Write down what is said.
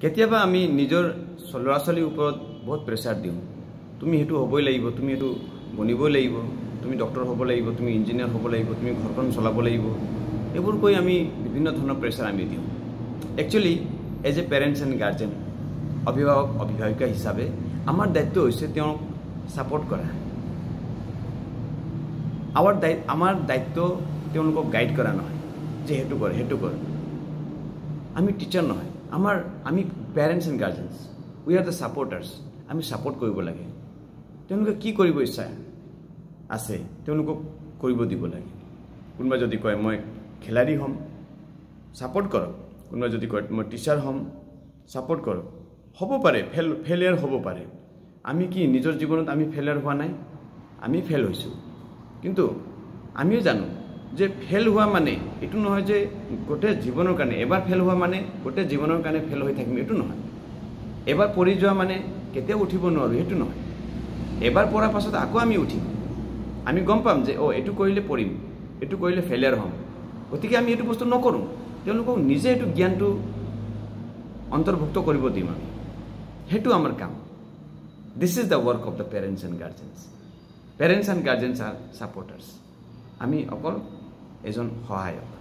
কেতিয়াবা আমি নিজৰ ল'ৰা ছোৱালীৰ ওপৰত বহুত প্ৰেছাৰ দিওঁ তুমি হেতু হ'বই লাগিব তুমি হেতু বনিবই লাগিব তুমি ডক্টৰ হ'ব লাগিব তুমি ইঞ্জিনিয়াৰ হ'ব লাগিব তুমি ঘৰখন চলাব লাগিব এইবোৰ কৈ আমি বিভিন্ন ধৰণৰ প্ৰেছাৰ আমি দিওঁ actually as a parents and guardian অভিভাৱক অভিভাৱিকা হিচাপে আমাৰ দায়িত্ব হৈছে তেওঁক সাপোৰ্ট কৰা আমাৰ দায়িত্ব তেওঁলোকক গাইড কৰা নহয় যে হেতু কৰ আমি টিচাৰ নহয় আমি parents and guardians we are the supporters আমি সাপোৰ্ট কৰিব লাগে তেওঁলোকে কি কৰিব ইচ্ছা আছে তেওঁলোকক কৰিব দিব লাগে কোনোবা যদি কয় মই খেলাড়ী হ'ম সাপোৰ্ট কৰক কোনোবা যদি কয় মই টিচাৰ হ'ম সাপোৰ্ট কৰক হ'ব পাৰে ফেলিয়াৰ হ'ব পাৰে আমি কি নিজৰ জীৱনত আমি ফেলিয়াৰ হোৱা নাই আমি ফেল হৈছো কিন্তু আমিও জানো যে ফেল হোৱা মানে এটো নহয় যে গোটে জীৱনৰ কাৰণে এবাৰ ফেল হোৱা মানে গোটে জীৱনৰ কাৰণে ফেল হৈ থাকিম এটো নহয় এবাৰ পৰি যোৱা মানে কেতিয়া উঠিব নোৱাৰো এটো নহয় এবাৰ পৰাৰ পাছত আকৌ আমি উঠিম আমি গম পাম যে এটো কৰিলে পৰিম এটো কৰিলে ফেলিয়াৰ হ'ম গতিকে আমি এটো বস্তু নকৰো তেওঁলোকক নিজে এটো জ্ঞানটো অন্তৰ্ভুক্ত কৰিব দিম আমি হেতু আমাৰ কাম this is the work of the parents and guardians parents and guardians are supporters আমি অকল এজন সহায়ক